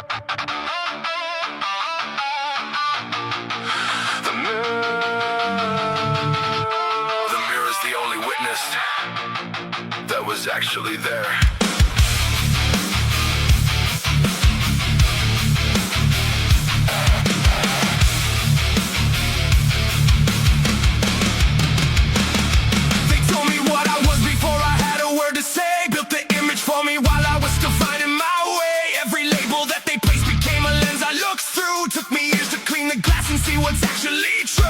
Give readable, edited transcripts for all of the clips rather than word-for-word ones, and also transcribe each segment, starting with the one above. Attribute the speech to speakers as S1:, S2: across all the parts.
S1: The mirror's the only witness that was actually there.
S2: What's actually true?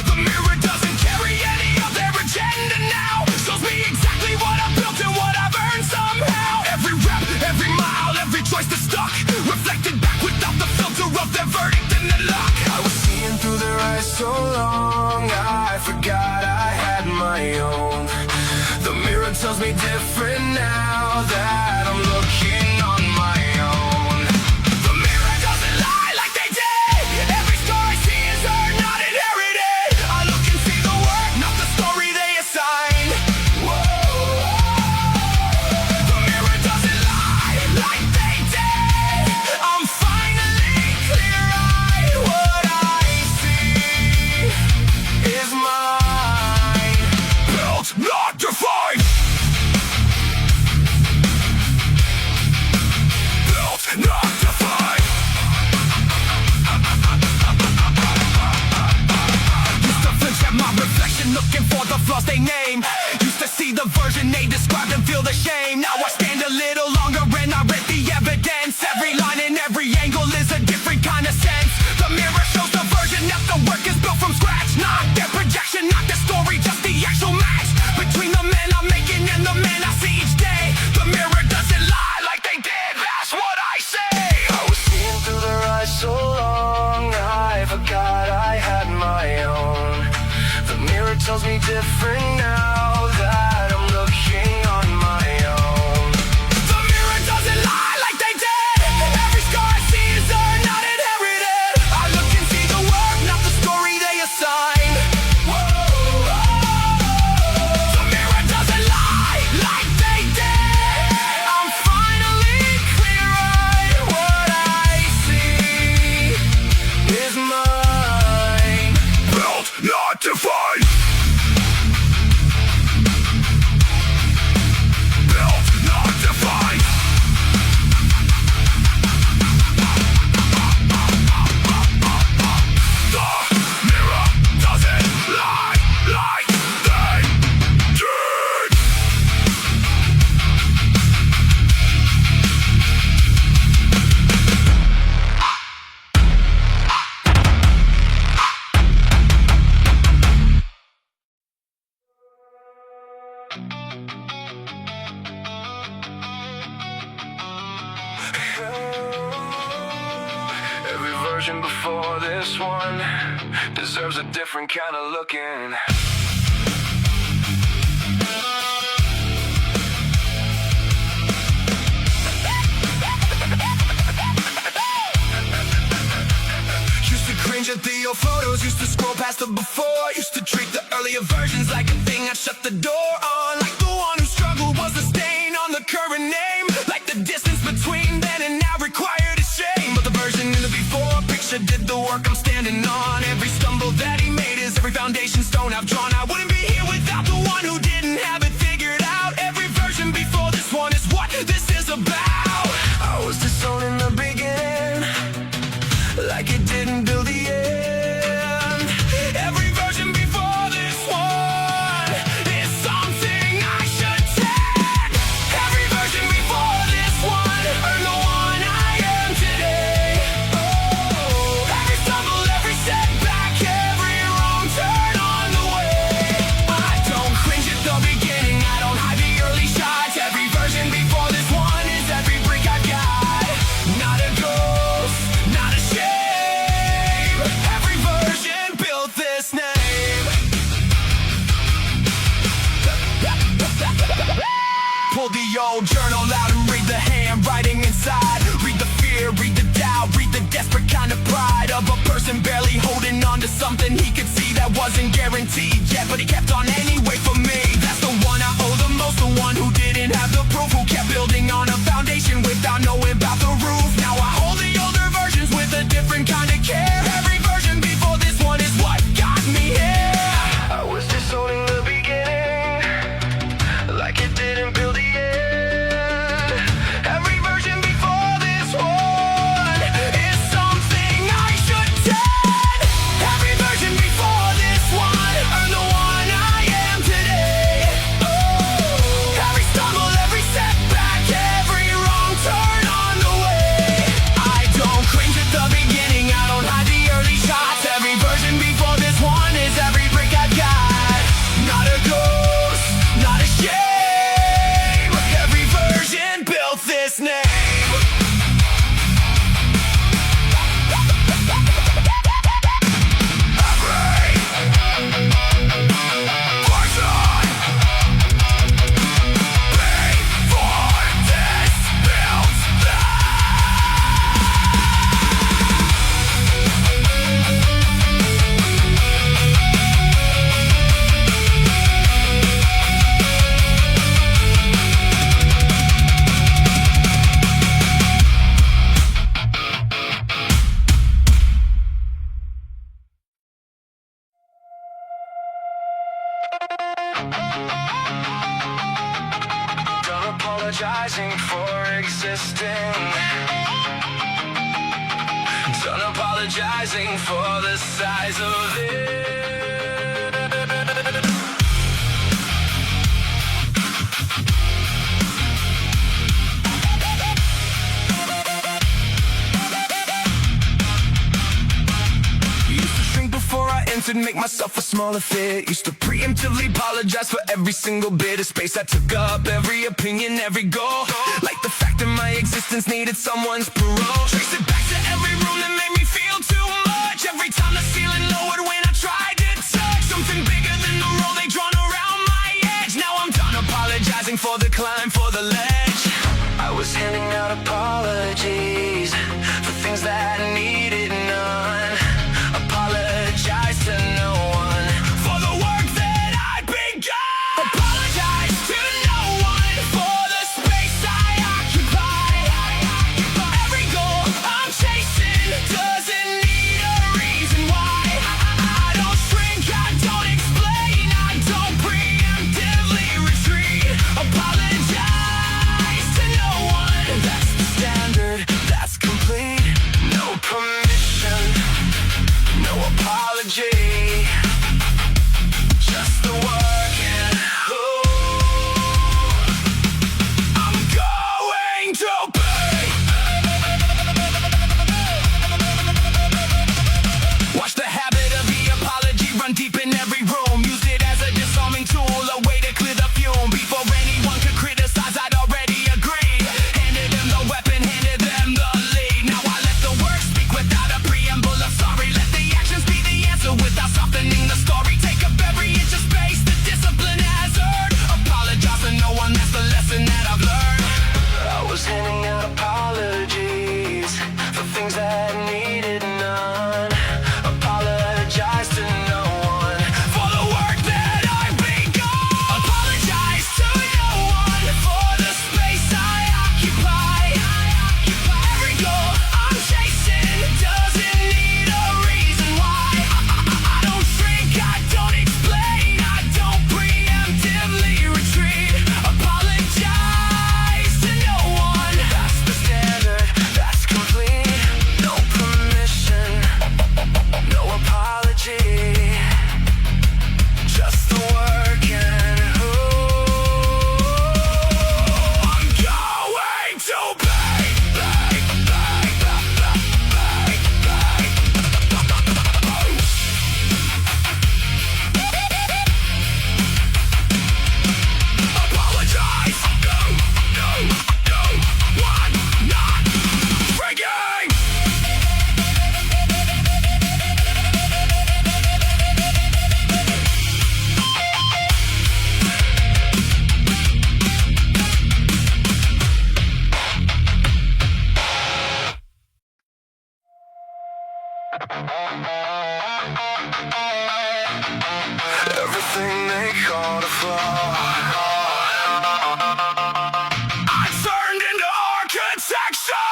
S2: The mirror doesn't carry any of their agenda now. Shows me exactly what I've built and what I've earned somehow. Every rep, every mile, every choice that's stuck, reflected back without the filter of their verdict and their luck. I was seeing through their eyes so long, I forgot I had my own. The mirror tells me different now that I'm looking on my own. The mirror doesn't lie like they did. Every scar I see is earned, not inherited. I look and see the work, not the story they assign. Whoa. The mirror doesn't lie like they did. I'm finally clear-eyed. What I see is mine. Built, not defined. Built, not defined. Used to flinch at my reflection, looking for the flaws they name. Used to see the version they described and feel the shame. Now I stand a little longer and I read the evidence. Every line and every angle is a different kind of sense. The mirror shows the version that the work is built from scratch. Not their projection, not the story, just the actual match between the man I'm making and the man I see each day. The mirror doesn't lie like they did, that's what I say. I was seeing through their eyes so long, I forgot I had my own. The mirror tells me different now that I'm looking on my own. The mirror doesn't lie like they did. Every scar I see is earned, not inherited. I look and see the work, not the story they assign. Whoa. The mirror doesn't lie like they did. I'm finally clear-eyed. What I see is mine. Built, not defined. Built, not defined. The mirror doesn't lie like they did. Every version before this one deserves a different kind of looking. Used to cringe at the old photos, used to scroll past the before. Used to treat the earlier versions like a thing I shut the door on. Like the one who struggled was a stain on the current name. Like the distance between then and now required a shame. But the version in the before picture did the work I'm standing on. Every stumble that he made is every foundation stone I've drawn. I wouldn't be here without the one who didn't have it figured out. Every version before this one is what this is about. I was disowned in the beginning, like it didn't build the end. Every version before this one is something I should take. Every version before this one earned the one I am today. Oh, every stumble, every setback, every wrong turn on the way. I don't cringe at the beginning, I don't hide the early shots. Every version before this one is
S1: for existing. Done apologizing for the size of it. To make myself a smaller fit. Used to preemptively apologize for every single bit of space I took up, every opinion, every goal. Like the fact that my existence needed someone's parole. Trace it back to every room that made me feel too much. Every time the ceiling lowered when I tried to touch something bigger than the role they drawn around my edge. Now I'm done apologizing for the climb, for the ledge. I was handing out apologies for things that needed none. Apologize to no one for the work that I'd begun. Apologize to no one for the space I occupy. Every goal I'm chasing doesn't need a reason why. I don't shrink, I don't explain, I don't preemptively retreat. Apologize to no one. That's the standard, that's complete. No permission, no apology, just the work and I'm going to pay. Watch the habit of the apology run deep in every room. Use it as a disarming tool, a way to clear the fume. Before anyone could criticize, I'd already agreed. Handed them the weapon, handed them the lead. Now I let the words speak without a preamble of sorry. Let the actions be the answer without softening the story. Take up every inch of space the discipline has earned. Apologize to no one, that's the lesson that I've learned. I was handing out apologies for things that needed none. Apologize to no one for the work that I've begun. Apologize to no one for the space I occupy. Every goal I'm chasing doesn't need a reason why. I don't shrink, I don't explain, I don't preemptively retreat. Apologize to no one. That's the standard, that's complete. No permission, no apology, just the work and I'm going to pay. Apologize. No, one, not breaking. Everything they called a flaw, I turned into architecture.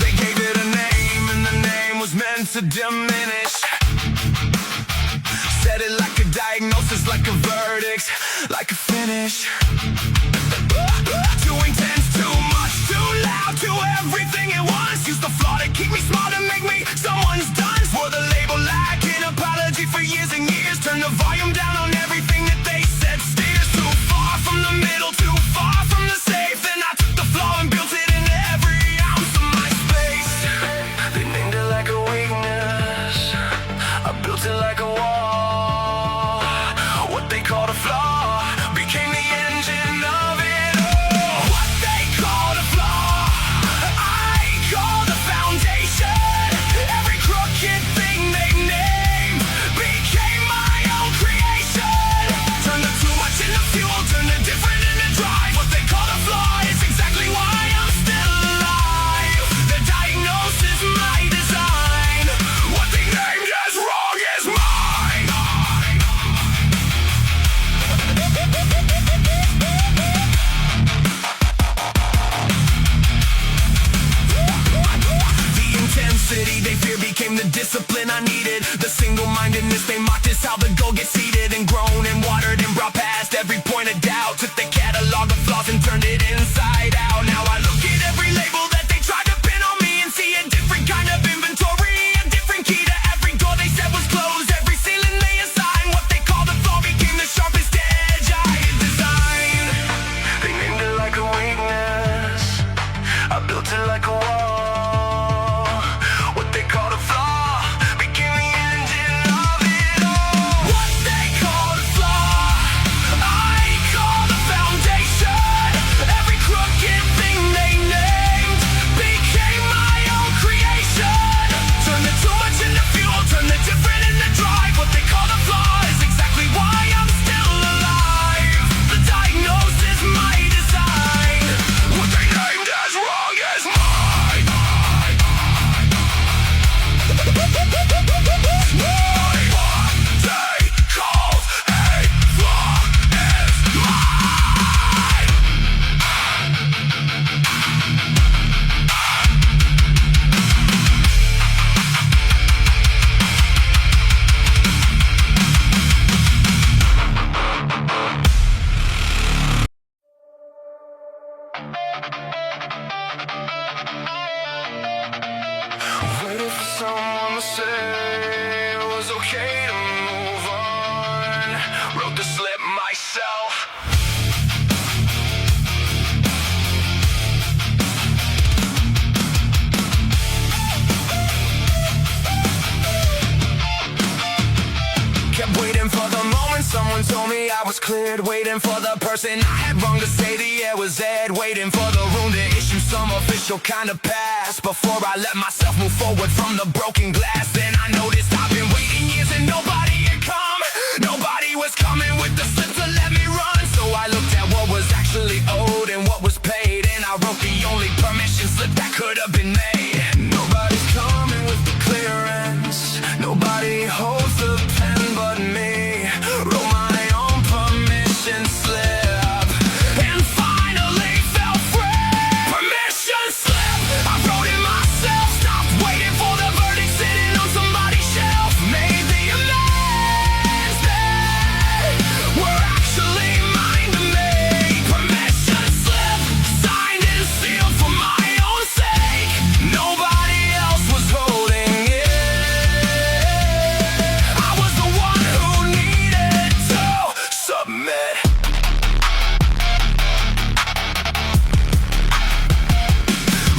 S1: They gave it a name and the name was meant to diminish. Said it like a diagnosis, like a verdict, like a finish. Too intense, too much, too loud, too everything at once. Used the flaw to keep me smart and make me someone's done. For the label lacking apology for years and years. Turn the volume down on everything that they said. Steers too far from the middle, too far from the safe. Then I took the flaw and built it into every ounce of my space. They named it like a weakness, I built it like a wall. What they called a flaw became the engine of it all. What they called a flaw, I call the foundation. Every crooked thing they named became my own creation. Turn the too much into fuel, turn the different into drive. What they call a flaw is exactly why I'm still alive. The diagnosis, my design. What they named as wrong is mine. someone told me I was cleared, waiting for the person I had wrong to say the air was Ed, waiting for the room to issue some official kind of pass before I let myself move forward from the broken glass. Then I noticed I've been waiting years and nobody had come. Nobody was coming with the slip to let me run. So I looked at what was actually owed and what was paid, and I wrote the only permission slip that could have been made. Nobody's coming with the clearance. Nobody holds the pen but me. Wrote my own permission slip and finally felt free. Permission slip, I wrote it myself. Stopped waiting for the verdict sitting on somebody's shelf. Made the amends that were actually mine to make. Permission slip, signed and sealed for my own sake. Nobody else was holding it. I was the one who needed to submit.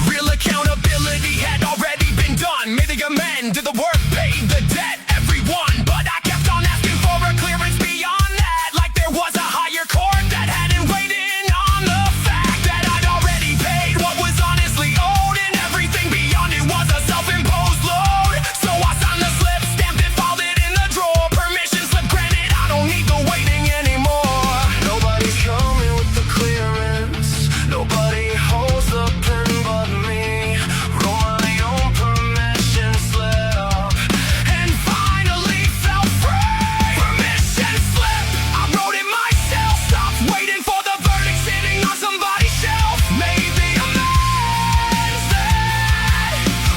S1: Real accountability had already been done. Made the amend, did the work, paid the debt, everyone. But I kept on asking for a clearance beyond that, like there was a higher court that hadn't weighed in on the fact that I'd already paid what was honestly owed, and everything beyond it was a self-imposed load. So I signed the slip, stamped it, filed it in the drawer. Permission slip granted, I don't need the waiting anymore. Nobody's coming with the clearance. Nobody holds the pen but me. Wrote my own permission slip and finally felt free. Permission slip, I wrote it myself. Stopped waiting for the verdict sitting on somebody's shelf. Made the amends that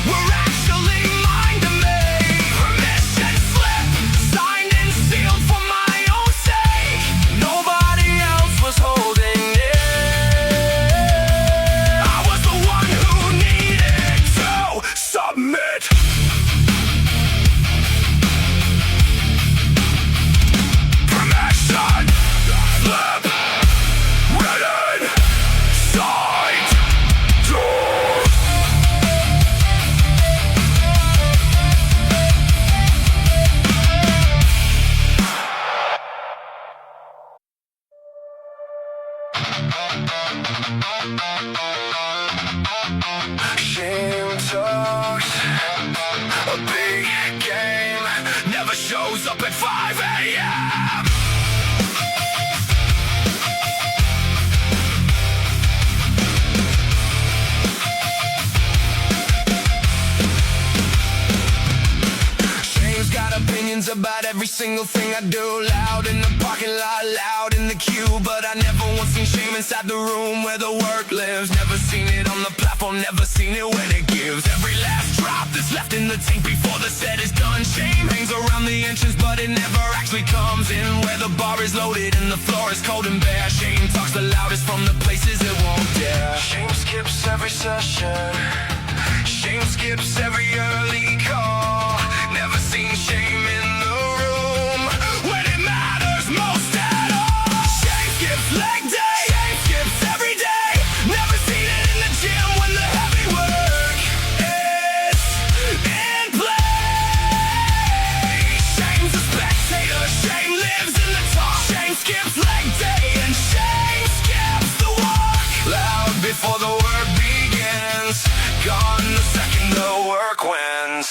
S1: were actually mine to make. Permission slip, signed and sealed for my own sake. Nobody else was holding it. I was the one who needed to submit. Permission slip, written, signed, drawn. Shame talks, a big game, never shows up at 5 a.m. Shame's got opinions about every single thing I do. Loud in the parking lot, loud in the queue. But I never once seen shame inside the room where the work lives. Never seen it on the platform, never seen it when it gives. Every last drop that's left in the tank before the set is done. Shame hangs around the entrance but it never actually comes in where the bar is loaded and the floor is cold and bare. Shame talks the loudest from the places it won't dare. Shame skips every session. Shame skips every early call. Never seen shame in the room when it matters most at all. Shame skips leg day. Shame skips every day. Never seen it in the gym when the heavy work is in play. Shame's a spectator. Shame lives in the talk. Shame skips leg day and shame skips the walk. Loud before the work begins. Gone the second the work wins.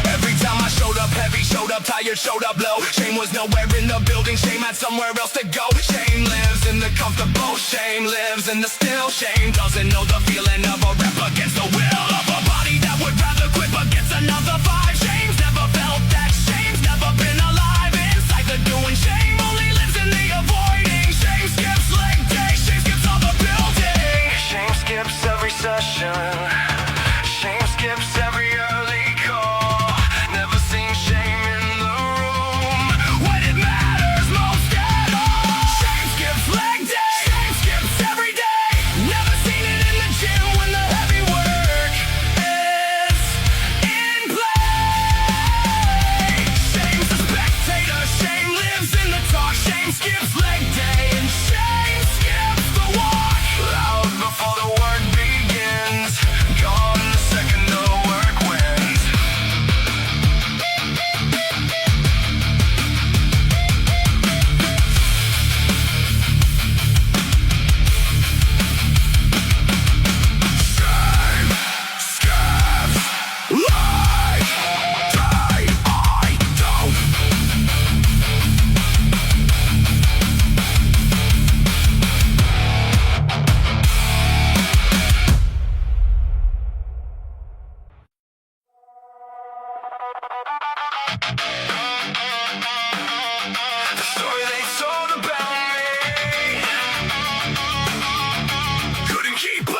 S1: Every time I showed up heavy, showed up tired, showed up low. Shame was nowhere in the building, shame had somewhere else to go. Shame lives in the comfortable, shame lives in the still. Shame doesn't know the feeling of a rep against the will of a body that would rather quit but gets another five. Shame's never felt that, shame's never been alive. Inside the doing, shame only lives in the avoiding. Shame skips leg day, shame skips all the building. Shame skips every session. Shame skips every early call. Never seen shame in the room when it matters most at all. Shame skips leg day. Shame skips every day. Never seen it in the gym when the heavy work
S2: The story they told about me couldn't keep up.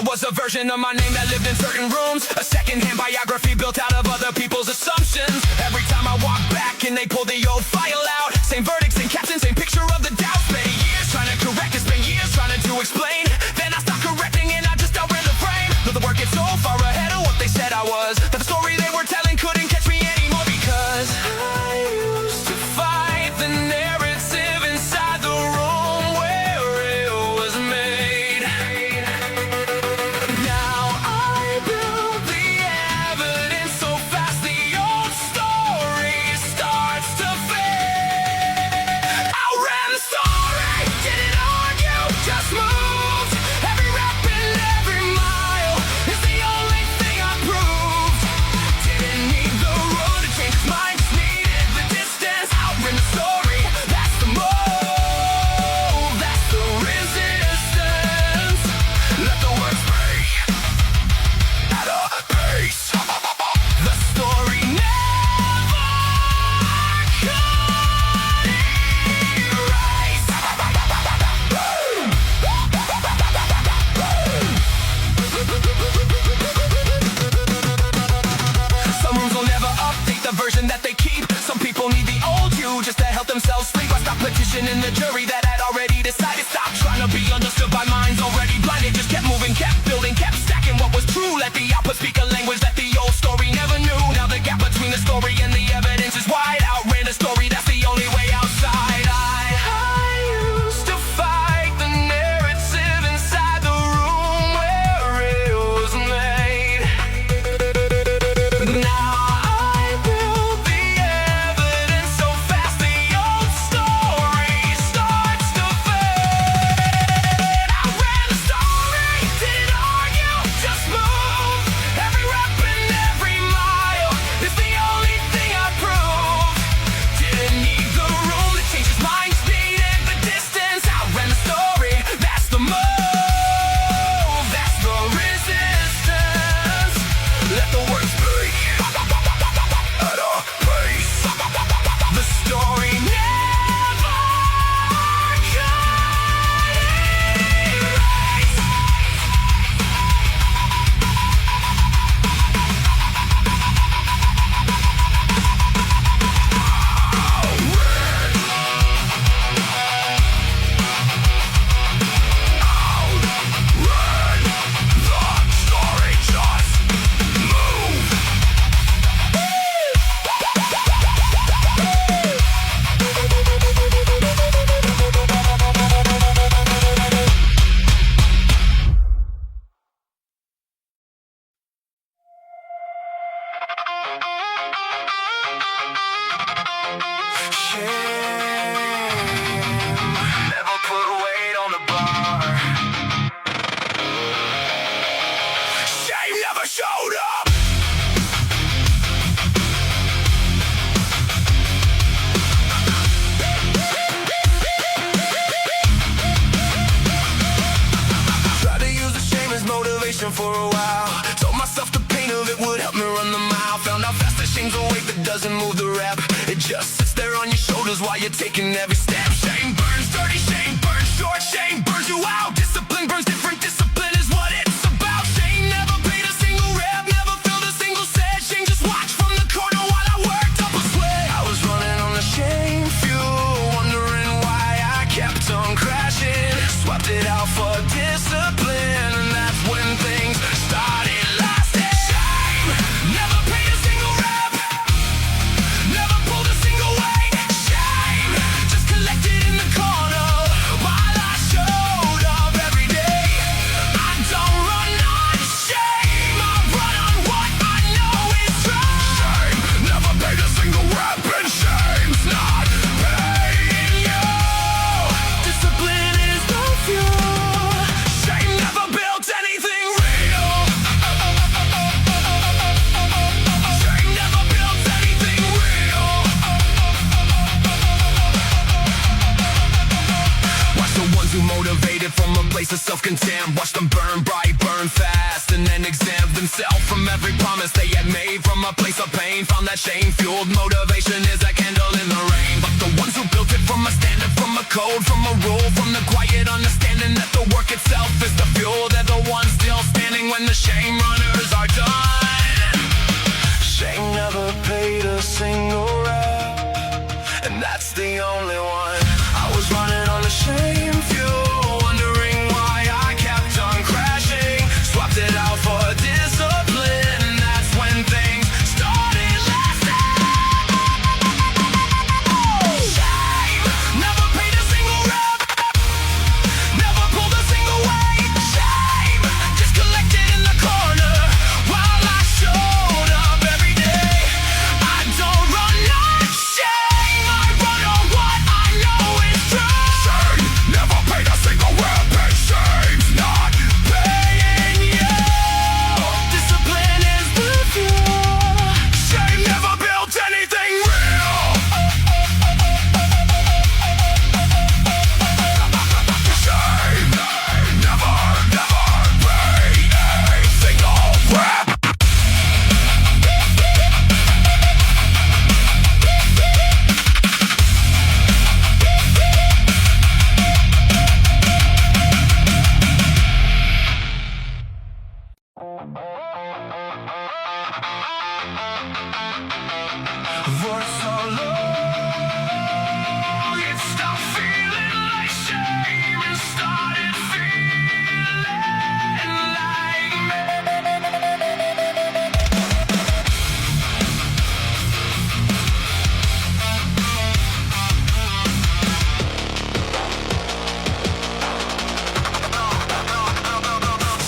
S1: Was a version of my name that lived in certain rooms, a second-hand biography built out of other people's assumptions. Every time I walk back and they pull the old file out, same verdict, same caption, same picture of the doubt. Spent years trying to correct it, spent years trying to explain. Then I stopped correcting and I just outran the frame. Though the work gets so far ahead of what they said I was, that the story they were telling couldn't catch me anymore. Because I used to fight the narrative inside the room where it was made. That they keep. Some people need the old you just to help themselves sleep. I stopped petitioning the jury that had already decided. Stop trying to be understood by minds already blinded. Just kept moving, kept building, kept stacking what was true. Let the output speak a language that the old story never knew. Now the gap between the story and the evidence is wide. Outran the story, that's the only way outside. I used to fight the narrative inside the room where it was made. Now never put weight on the bar. Shame never showed up. Tried to use the shame as motivation for a while. Told myself the pain of it would help me run the mile. Found out fast that shame's a weight that doesn't move the rep. It just sits there on your shoulders while you're taking every step. Shame burns dirty, shame burns short, shame burns you out. Discipline burns different, discipline is what it's about. Shame never paid a single rep, never filled a single set. Shame just watched from the corner while I worked up a sweat. I was running on the shame fuel, wondering why I kept on crashing. Swapped it out for discipline, and that's when things started lasting. Shame never paid a single rep, never pulled a single weight. Shame just collected in the corner while I showed up.
S2: contempt. Watch them burn bright, burn fast, and then exempt themselves from every promise they had made. From a place of pain, found that shame-fueled motivation is a candle in the rain. But the ones who built it from a standard, from a code, from a rule, from the quiet understanding that the work itself is the fuel, they're the ones still standing when the shame runners are done. Shame never paid a single rap, and that's the only one. I was running on the shame fuel, wondering why I kept on crashing. Swapped it out for discipline, that's when things started lasting. Shame never paid a single rap, never pulled a single weight. Shame just collected in the corner while I showed up every day. I don't run on shame, I run on what I know is true.
S1: Shame never paid a single rap, and shame's not
S2: Paying you, discipline is the fuel.
S1: Shame never built anything real. Shame never paid a single rap.
S2: For so long, it stopped feeling like shame and started feeling like me.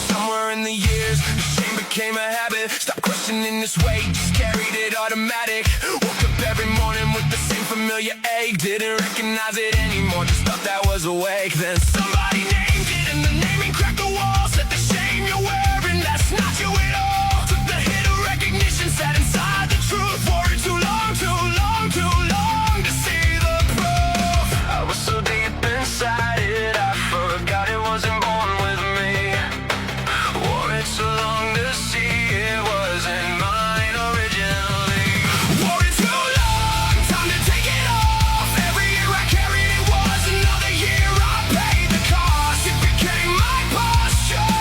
S2: Somewhere in the years, shame became a habit. Stopped questioning this weight, just carried it automatic. Woke up every morning with the same familiar ache. Didn't recognize it anymore, just thought that was awake. Then somebody named it, and the naming cracked the wall. Said the shame you're wearing, that's not you at all. Took the hit of recognition, sat inside the truth. Wore it too long, too long, too long to see the proof. I was so deep inside it, I forgot it wasn't born with me. Wore it so long to see it wasn't mine originally. Wore it too long, time to take it off. Every year I carried it was another year I paid the cost. It became my posture,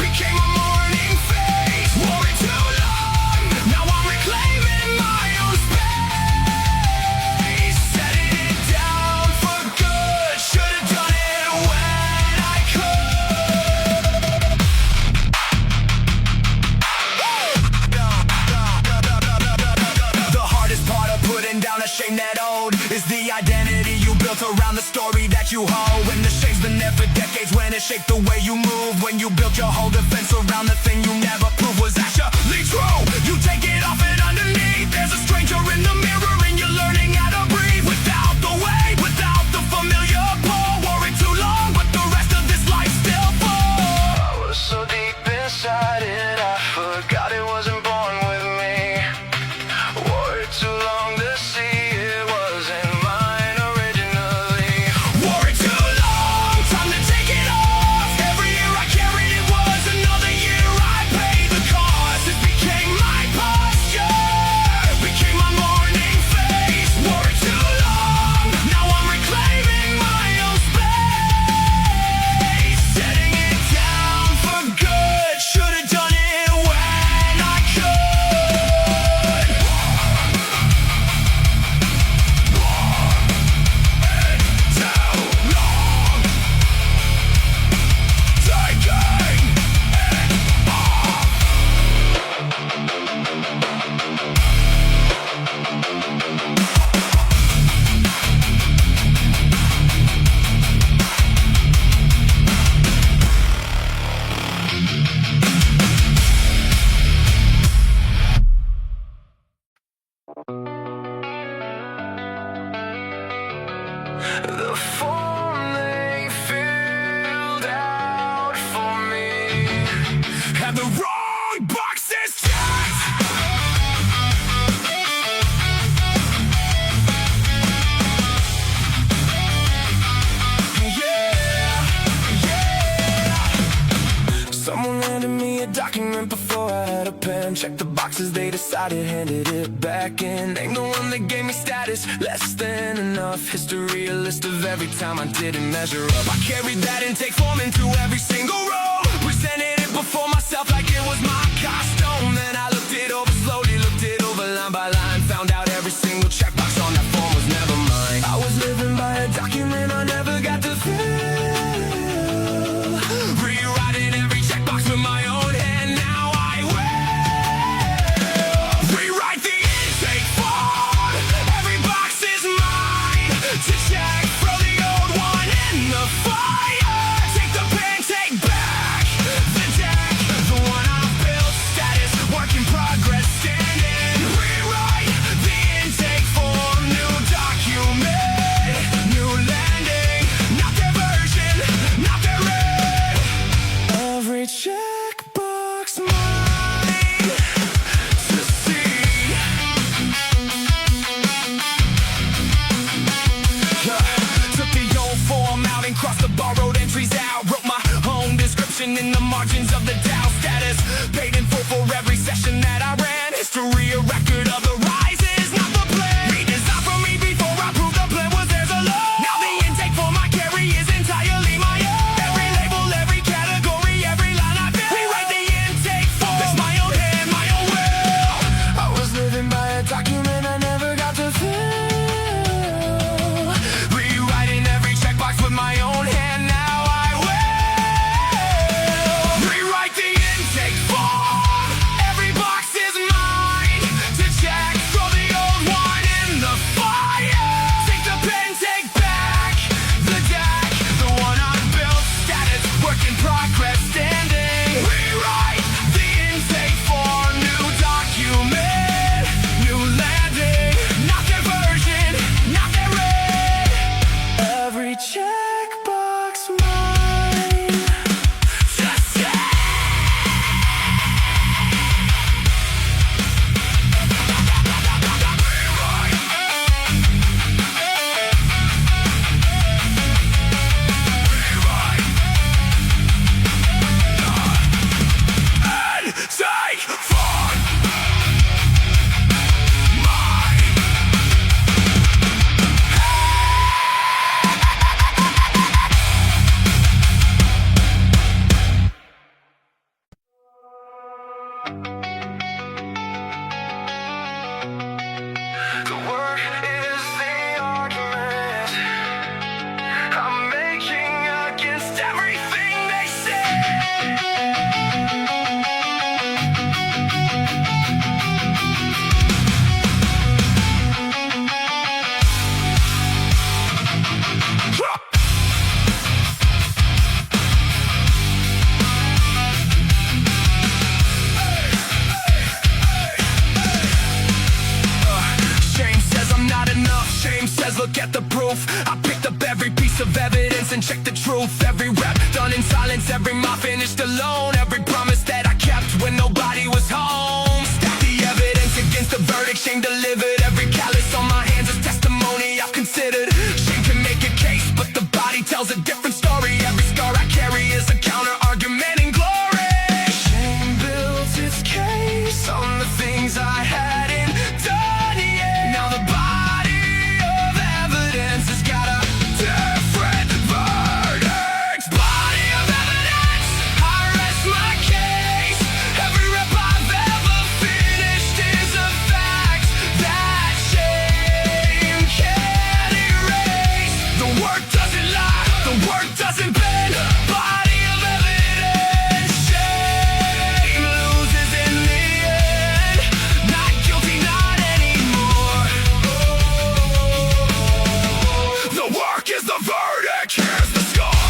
S2: became a mourning face. Wore it too long, now I'm reclaiming my own space. Setting it down for good, should've done it when I could. The hardest part of putting down a shame that owed is the identity you built around the story that you hold. When the shame's been there for decades, when it shaped the way you move, when you built your whole defense around the thing you never proved was actually true. You take it off and underneath, there's a stranger in the mirror and you're learning how to breathe. Without the weight, without the familiar pull. Wore it too long, but the rest of this life still full. I was so deep inside it, I forgot it wasn't born with me. Wore it too long to see it wasn't mine originally. Wore it too long, time to take it off. Every year I carried it was another year I paid the cost. It became my posture, became my mourning face. Wore it too long, now I'm reclaiming my own space. Setting it down for good, should've done it when I could. Too long, taking it off. The form they filled out for me had the wrong boxes checked. Yeah, yeah. Someone handed me a document before I had a pen. Checked the boxes, they decided, handed it back in. Ain't the one that gave me status, less than enough. History, a list of every time I didn't measure up. I carried that intake form into every single row, presented it before myself like it was my costume. Then I looked it over slowly, looked it over line by line, found out every single checkbox on that form was never mine. I was living by a document I never got to fill, rewriting every checkbox with my own hand. Now I will rewrite the intake form. Every box is mine to check. Throw the old one in the fire. Take the pen, take back the deck. The one I built, status, work in progress, standing. Rewrite the intake form. New document, new landing. Not their version, not their red. Every checkbox mine to see. Took the old form out and crossed the borrowed entries out. Wrote my own description in the margins of the Dow status. Paid in full for every session that I ran. History, a record of the rises, not the plan. Redesigned from me before I proved the plan was theirs alone. Now the intake form I carry is entirely my own. Every label, every category, every line I fill. Rewrite the intake form. That's my own hand, my own will. I was living by a document I never got to fill, rewriting every checkbox with my own hand. Now I will rewrite the intake form. Every box is mine to check. Throw the old one in the fire. Take the pen, take back the deck. The one I built, status, work in progress, standing. Rewrite the intake form. New document, new landing. Not their version, not their red. Every checkbox mine to check. And take form. The word is the argument I'm making against everything they say. Shame says I'm not enough. Shame says look at the proof. I picked up every piece of evidence and checked the truth. Every rep done in silence, every mile finished alone. Every promise that I kept when nobody was home. Stack the evidence against the verdict. Shame delivered. Every callus on my hands is testimony I've considered. Shame can make a case, but the body tells a different story. Every scar I carry is a counter argument in glory. Shame built its case on the things I hadn't done yet. Now the body of evidence has got a different verdict. Body of evidence, I rest my case. Every rep I've ever finished is a fact that shame can't erase. The work doesn't lie, the work doesn't bend. Body of evidence, shame loses in the end. Not guilty, not anymore. The work is the verdict, here's the score.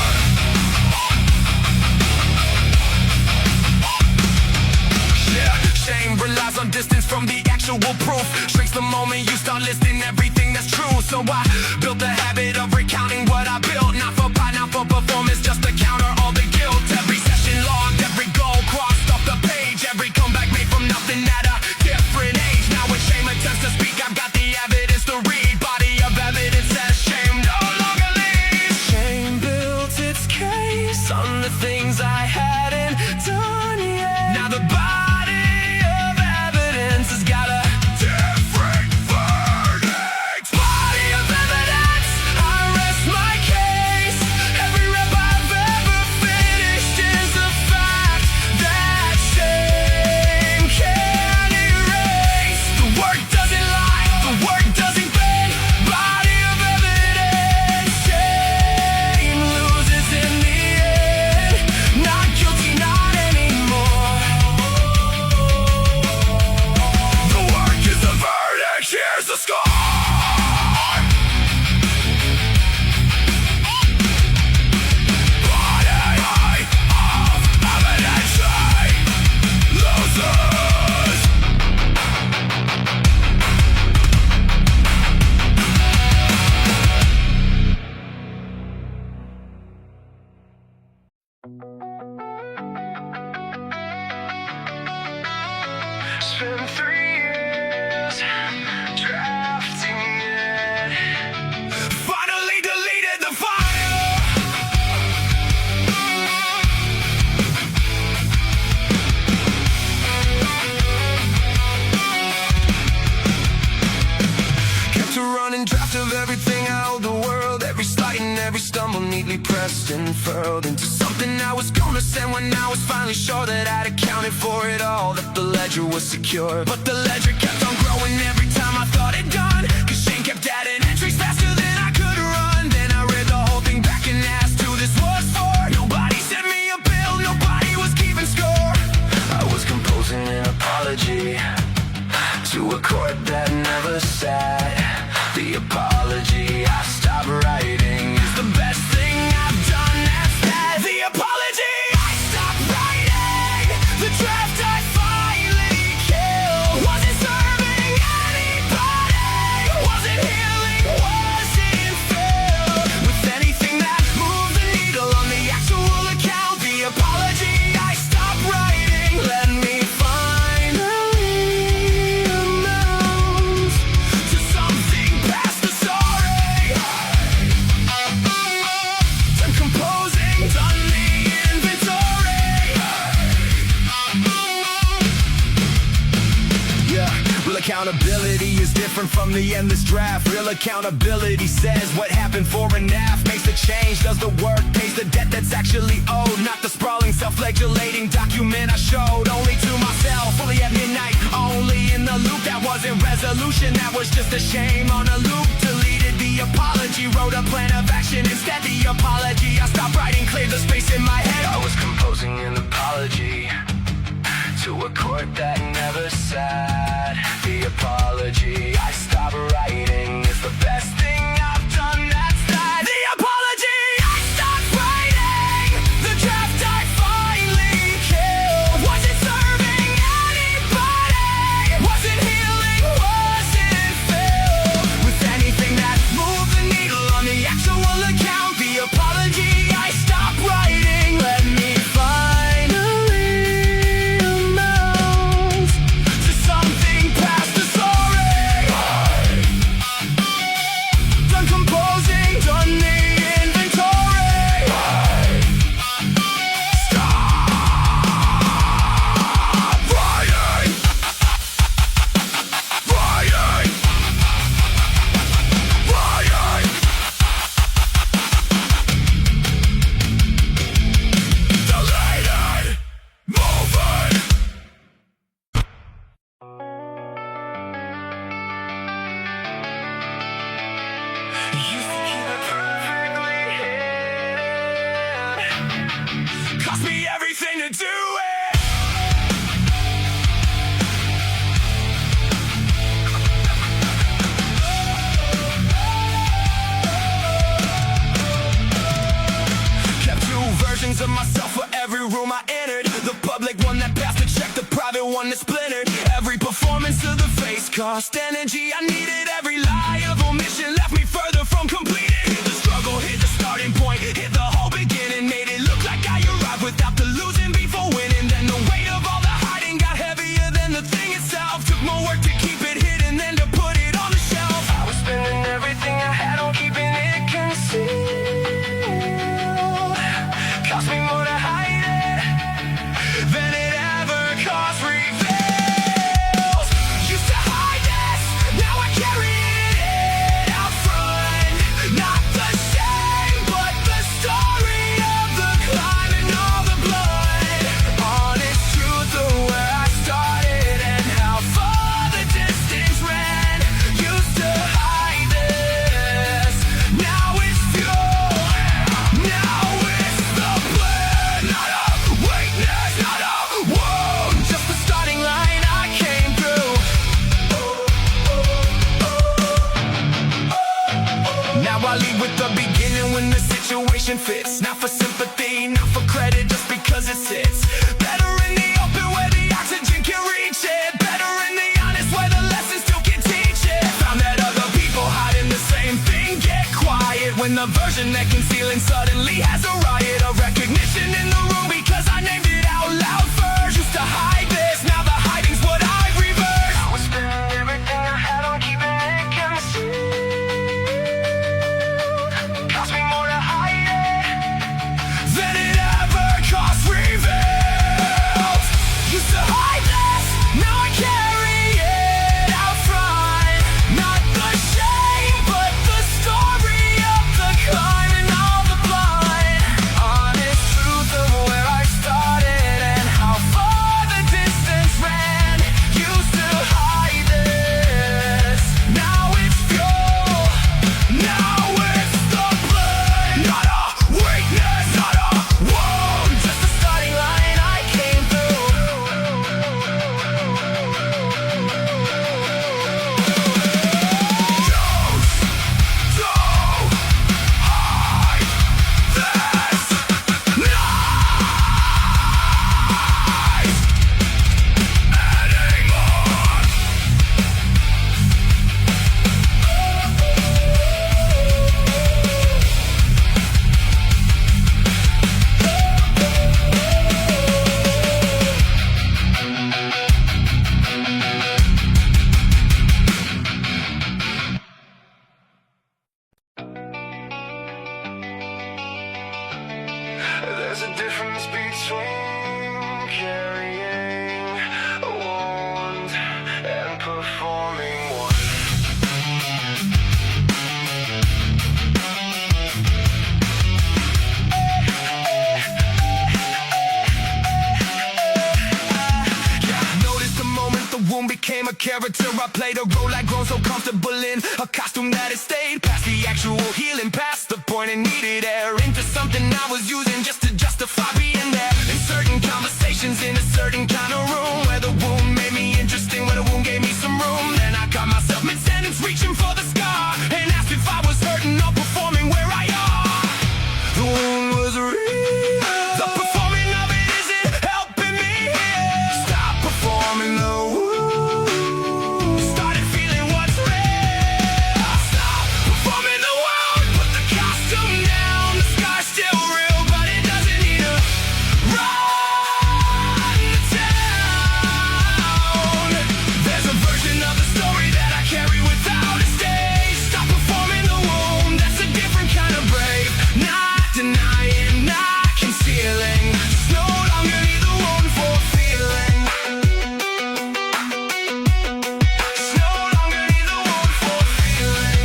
S2: Yeah, shame relies on distance from the actual proof. Shrinks the moment you start listing everything that's true. So I built the habit of recounting what I built. Not for pride, not for performance, just to counter all the guilt. Every session logged, every goal crossed off the page. Every comeback made from nothing at a different age. Now when shame attempts to speak, I've got the evidence to read. Body of evidence says shame no longer leads. Shame built its case on the things I hadn't done neatly pressed and furled into something I was gonna send when I was finally sure that I'd accounted for it all, that the ledger was secure. But the ledger kept on growing every time I thought it done, cause Shane kept adding entries faster than I could run. Then I read the whole thing back and asked who this was for. Nobody sent me a bill, nobody was keeping score. I was composing an apology to a chord that never sat. The apology I stopped writing is the best thing I've done. That's that. The apology I stopped writing, the draft I finally killed. Was it serving anybody? Was it healing? Was it filled with anything that moved the needle on the actual account? The apology I stopped writing let me accountability is different from the endless draft. Real accountability says what happened for an half, makes the change, does the work, pays the debt that's actually owed. Not the sprawling, self-flagellating document I showed only to myself, fully at midnight, only in the loop. That wasn't resolution, that was just a shame on a loop. Deleted the apology, wrote a plan of action instead. The apology I stopped writing cleared the space in my head. I was composing an apology to a chord that never sat. The apology I stopped writing is the best thing I've done. That's that. The apology I stopped writing, the draft I finally killed. Was it serving anybody? Was it healing? Was it filled with anything that moved the needle on the actual account? The apology I stopped writing let me cost me everything to do it. Kept two versions of myself for every room I entered. The public one that passed the check, the private one that splintered. Every performance to the face cost energy I needed. Every lie of omission left me further from completed. The struggle hit the starting point, hit the whole beginning, made it look like I arrived without the losing before winning. Then the weight of all the hiding got heavier than the thing itself. Took more work to keep it hidden than to put it on the shelf. I was spending everything I had on keeping it concealed. Cost me more to hide it than it ever cost reveals. Used to hide this, now I carry it out front. Not the shame, but the story of the climb and all the blood. Honest truth of where I started and how far the distance ran. Used to hide this, now it's fuel. Now it's the plan, not a weakness, not a wound. Just the starting line I came through. Now I lead with the beginning when the situation fits. Not for sympathy, not for credit, just because it sits. Better in the open where the oxygen can reach it. Better in the honest where the lessons still can teach it. Found that other people hiding the same thing get quiet when the version that concealing suddenly has a riot of recognition in the room because I named it out loud first. Used to hide this, now the hiding's what I reversed. I was spending everything I had on keeping it concealed. Cost me more to hide it than it ever cost revealed. Used to hide this, now I carry it out front. Not the shame, but the story of the climb and all the blood. became a character. I played a role I'd grown so comfortable in, a costume that had stayed past the actual healing, past the point and needed air, into something I was using just to justify being there. In certain conversations in a certain kind of room, where the wound made me interesting, where the wound gave me some room. Then I caught myself mid-sentence reaching for the scar, and asked if I was hurting or performing where I are. The wound was real, the performing of it isn't helping me here. Stop performing the wound, started feeling what's real. Stop performing the wound, put the costume down. The scar's still real, but it doesn't need to run the town. There's a version of the story that I carry without a stage. Stop performing the wound, that's a different kind of brave. Not denying, not concealing, just no longer need the wound for feeling. Just no longer need the wound for feeling.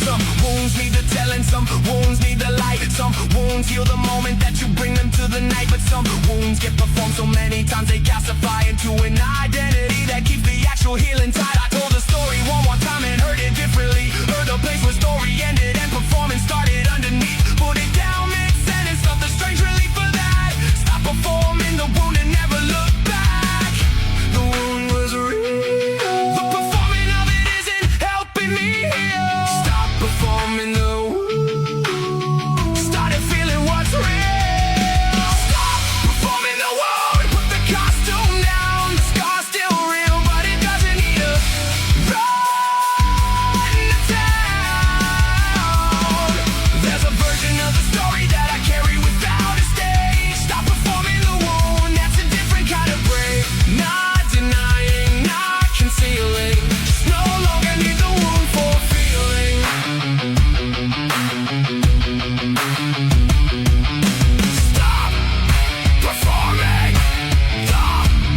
S2: Some wounds need the telling, some wounds need the light. Some wounds heal the moment that you bring them to the night. But some wounds get performed so many times they calcify into an identity that keeps the actual healing tight. I told the story one more time and heard it differently. Heard the place where story ended and performance started underneath. Put it down mid-sentence, felt the strange relief for that. Stop performing the wound and never look back. The wound was real, the performing of it isn't helping me heal. Stop performing the wound, started feeling what's real. Stop performing the wound, put the costume down. The scar's still real, but it doesn't need to run the town. There's a version of the story that I carry without a stage. Stop performing the wound, that's a different kind of brave. Not denying, not concealing, just no longer need the wound for feeling. Stop performing the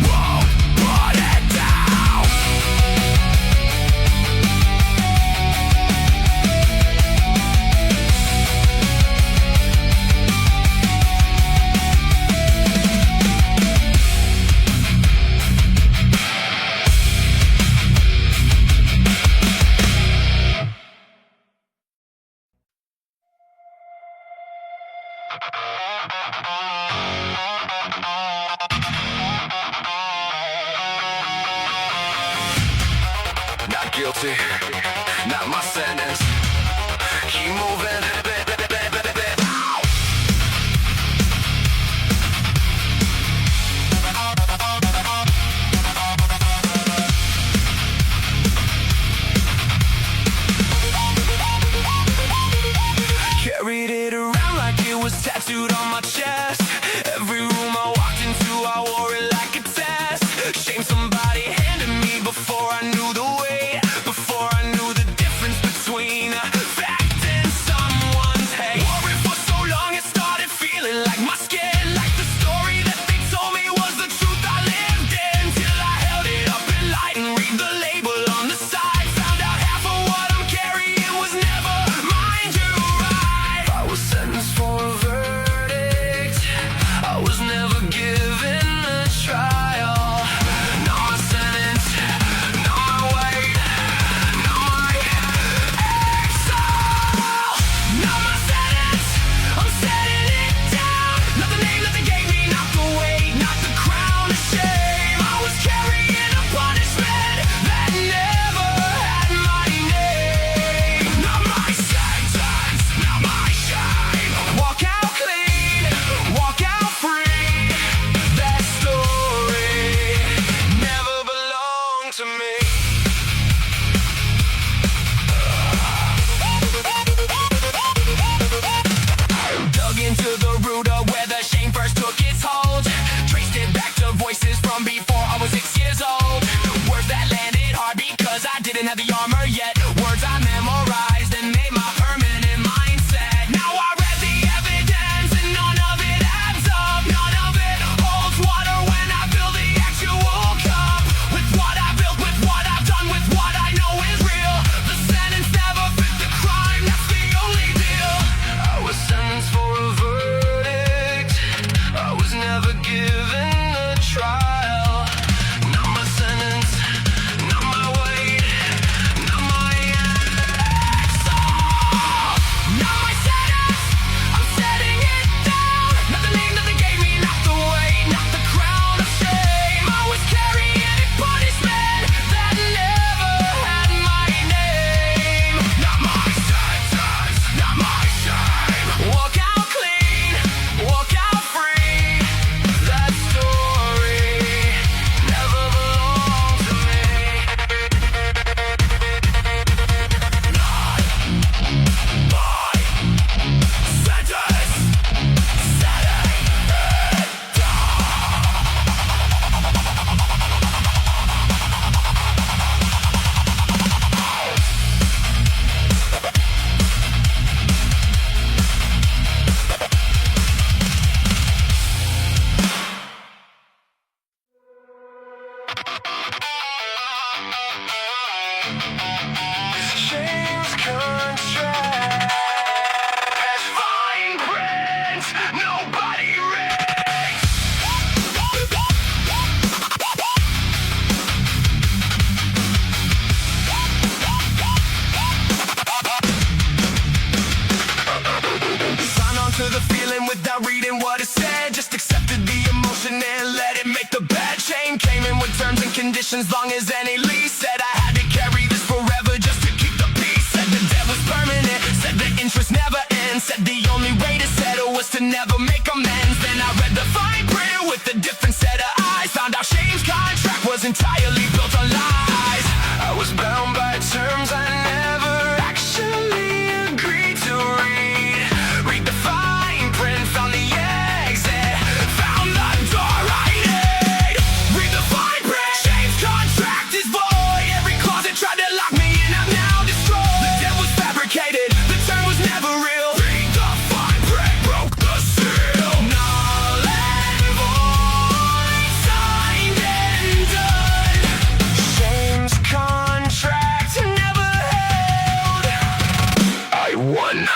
S2: wound, put it down. Not guilty, not my sentence. Keep moving. Carried it around like it was tattooed on my chest. Every room I walked into, I wore it like a test. Shame somebody handed me before I knew the way, before I knew the difference between fact and someone's hate. Wore it for so long it started feeling like my skin, like the story that they told me was the truth I lived in. Till I held it up in light and read the label on the side. Found out half of what I'm carrying was never mine to ride. I was sentenced for a verdict, I was never given a trial. Not my sentence, not my weight, not my exile. Not my sentence, I'm setting it down. Not the name that they gave me, not the weight, not the crown of shame. I was carrying a punishment that never had my name. Not my sentence, not my shame. Walk out clean, walk out free. That story never belonged to me. Dug into the root of where the shame first took its hold. Traced it back to voices from before I was 6 years old. Words that landed hard because I didn't have the armor yet. Words I memorized and made my permanent mindset. Now I read the evidence and none of it adds up. None of it holds water when I fill the actual cup. With what I built, with what I've done, with what I know is real. The sentence never fit the crime, that's the only deal. I was sentenced for a verdict, I was never given reading what it said. Just accepted the emotion and let it make the bad. Chain came in with terms and conditions, long as any lease. Said I had to carry this forever just to keep the peace. Said the debt was permanent, said the interest never ends. Said the only way to settle was to never make amends. Then I read the fine print with a different set of eyes. Found out Shane's contract was entirely built on lies. I was bound by terms I never actually agreed to read. Read the fine print, found the exit, found the door I need. Read the fine print, Shane's contract is void. Every closet tried to lock me in, I'm now destroyed. The debt was fabricated, the term was never real. Read the fine print, broke the seal. Null and void, signed and done. Shane's contract never held. I won.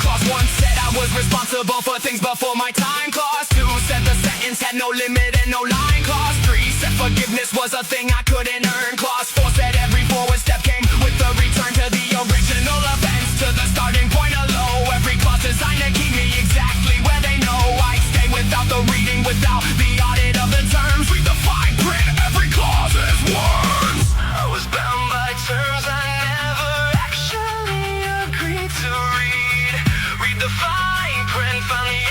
S2: Clause 1 said I was responsible for things before my time. Clause 2 said the sentence had no limit and no line. Clause 3 said forgiveness was a thing I couldn't earn. Clause 4 said every forward step came with a return to the original offense, to the starting point of low. Every clause designed to keep me exactly where they know I stay, without the reading, without the audit of the terms. Read the fine print, every clause is words. I was bound by terms I never actually agreed to read. Read the fine print, found the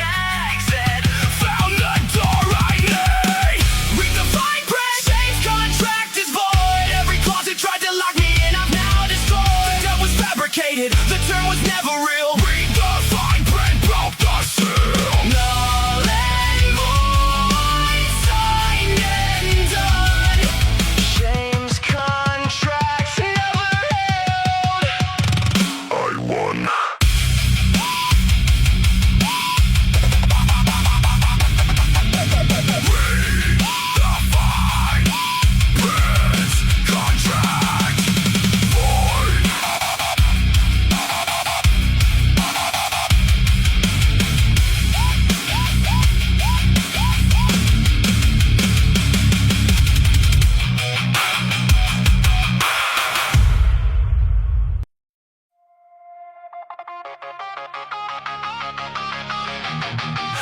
S2: exit, found the door I need. Read the fine print, Shane's contract is void. Every closet tried to lock me in, I've now destroyed. The debt was fabricated, the term was never real. Read the fine print, broke the seal. Null and void, signed and done. Shane's contract never held. I won.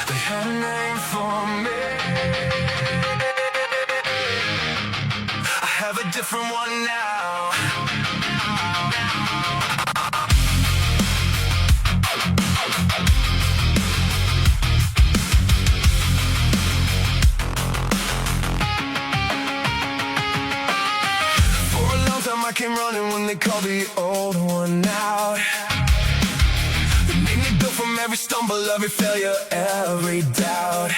S2: They had a name for me. I have a different one now. For a long time I came running when they called the old one out. They made me build from every stumble, every failure, every doubt.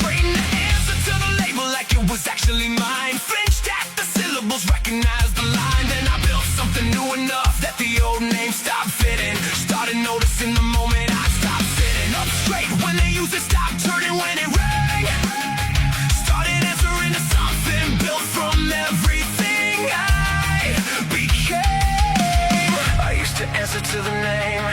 S2: Trading the answer to the label like it was actually mine. Flinched at the syllables, recognized the line. Then I built something new enough that the old name stopped fitting. Started noticing the moment I stopped sitting up straight. When they used it, stopped turning when it rang. Started answering to something built from everything I became. I used to answer to the name.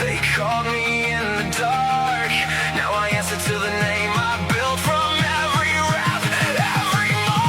S2: They called me in the dark. Now I answer to the name I built from every rap, every mark.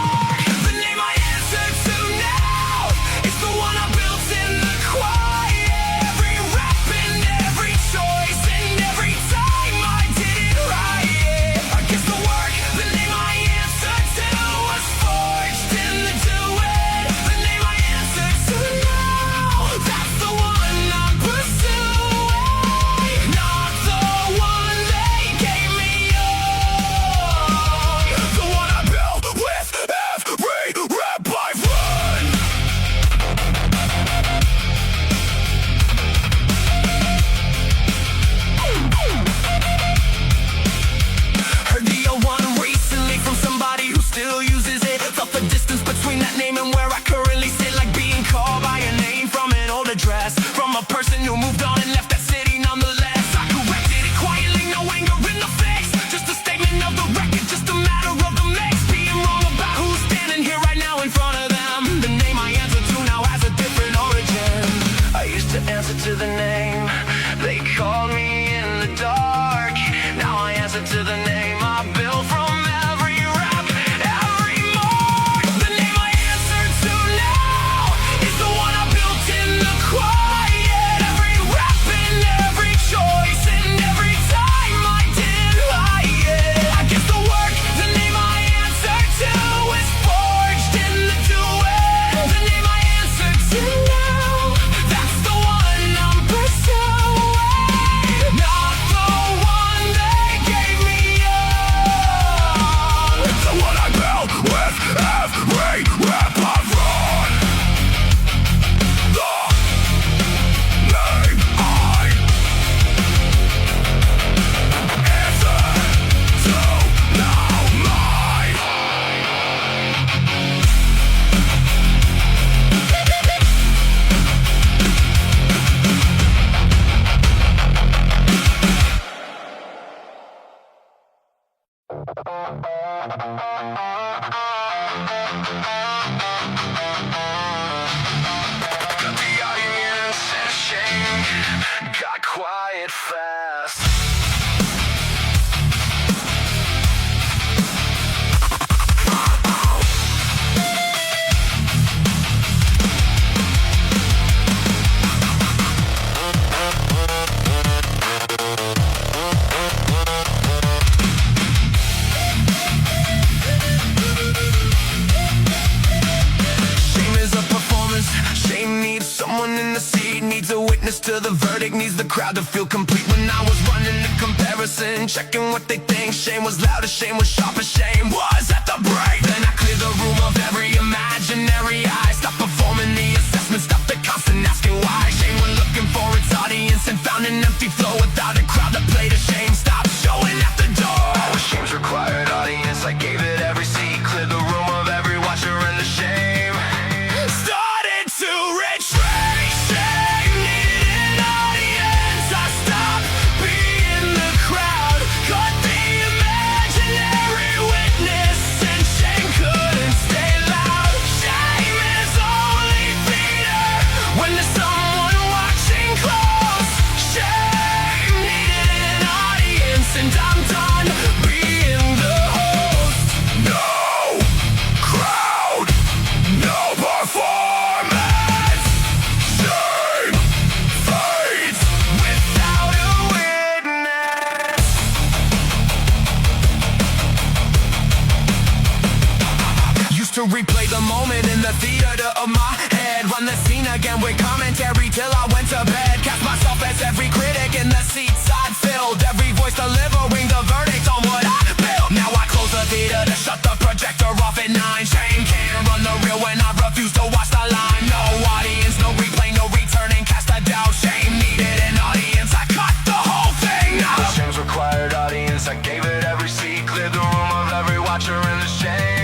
S1: it fast. To the verdict, needs the crowd to feel complete. When I was running the comparison, checking what they think. Shame was loud as shame was sharp as shame was at the break. Then I cleared the room of every imaginary eye. Stopped performing the assessment, stopped the constant asking why. Shame went looking for its audience and found an empty floor without a crowd to play to shame. Stopped showing at the door. With shame's required audience, I gave it every seat. Cleared the room of every watcher and the shame started to retreat. To replay the moment in the theater of my head. Run the scene again with commentary till I went to bed. Cast myself as every critic in the seats I'd filled. Every voice delivering the verdict on what I built. Now I close the theater to shut the projector off at 9. Shame can't run the reel when I refuse to watch the line. No audience, no replay, no returning. Cast a doubt, shame needed an audience. I cut the whole thing out. The shame's required audience, I gave it every seat. Cleared the room of every watcher in the shame.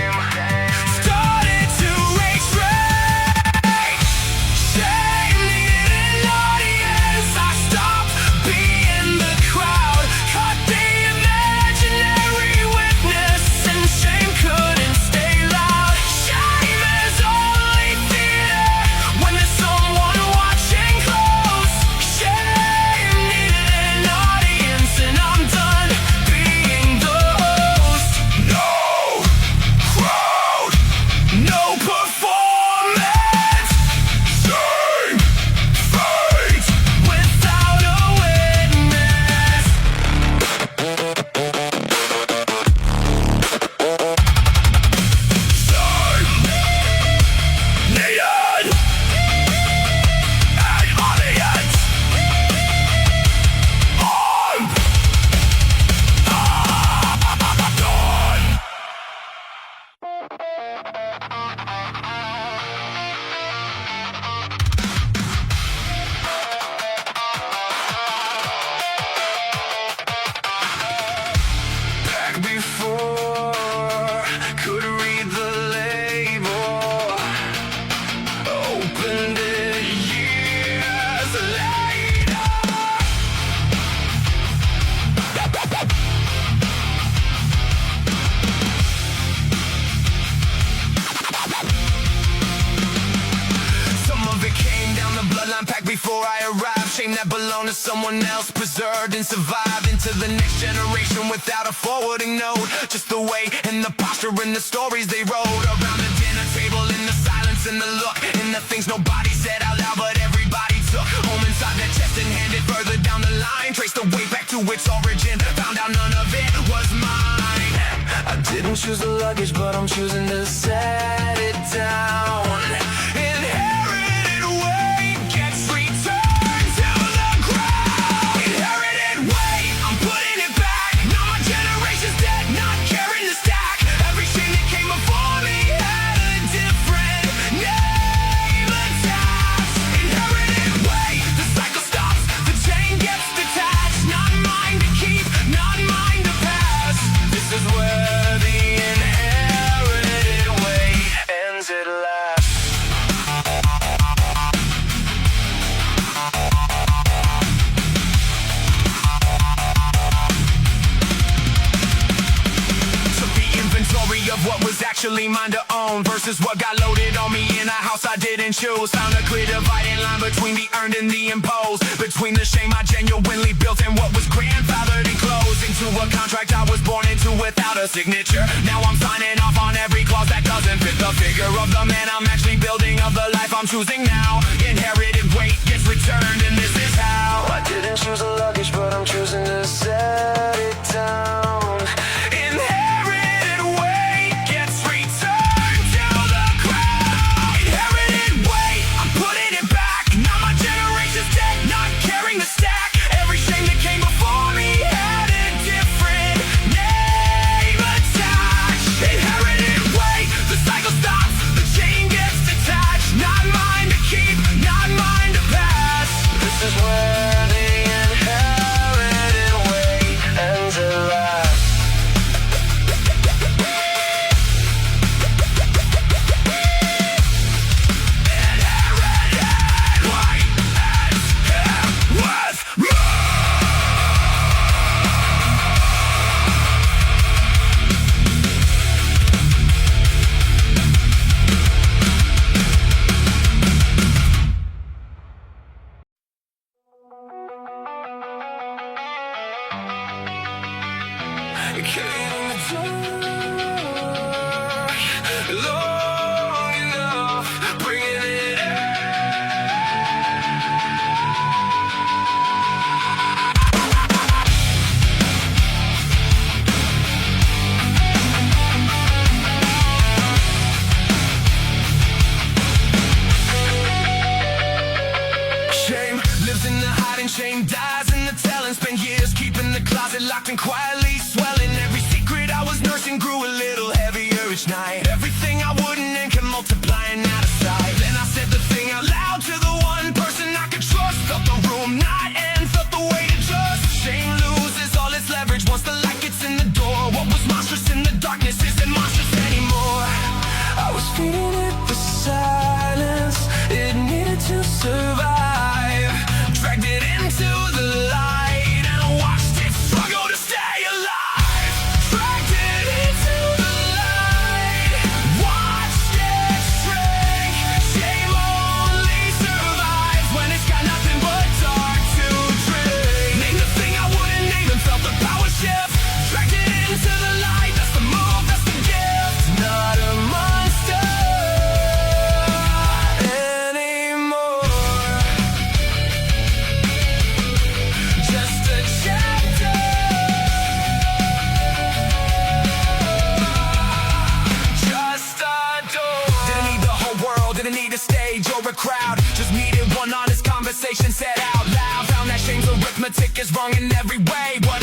S1: Before I arrived, shame that belonged to someone else, preserved and survived into the next generation without a forwarding note. Just the way and the posture and the stories they wrote around the dinner table, in the silence and the look, in the things nobody said out loud but everybody took home inside their chest and handed further down the line. Traced the way back to its origin, found out none of it was mine. I didn't choose the luggage, but I'm choosing to set it down. This is where the inherited way own versus what got loaded on me in a house I didn't choose. Found a clear dividing line between the earned and the imposed, between the shame I genuinely built and what was grandfathered and closed into a contract I was born into without a signature. Now I'm signing off on every clause that doesn't fit the figure of the man I'm actually building, of the life I'm choosing now. Inherited weight gets returned, and this is how
S3: I didn't choose a luggage, but I'm choosing to set it down.
S1: inherited weight gets returned to the ground. Inherited weight, I'm putting it back. Not my generation's debt, not carrying the stack. Every shame that came before me had a different name attached. Inherited weight, the cycle stops, the chain gets detached. Not mine to keep, not mine to pass.
S3: This is where the inherited weight ends at last.
S1: Long enough, bringing it Shame lives in the hiding, shame dies in the telling. Spent years keeping the closet locked and quietly swelling. Every secret I was nursing grew a little heavier each night. Everything I wouldn't and kept multiplying out of sight. Then I said the thing out loud to the one person I could trust. Felt the room not end, felt the weight adjust. Shame loses all its leverage once the light gets in the door. What was monstrous in the darkness isn't monstrous anymore.
S3: I was feeding it the silence it needed to survive.
S1: Dragged it into the light and watched it struggle to stay alive. Dragged it into the light, watched it shrink. Shame only survives when it's got nothing but dark to drink. Named the thing I wouldn't name and felt the power shift. Dragged it into the light, that's the move, that's the gift.
S3: Not a monster anymore.
S1: Just a chapter. Just a door. Didn't need the whole world, didn't need a stage or a crowd. Just needed one honest conversation said out loud. Found that shame's arithmetic is wrong in every way. What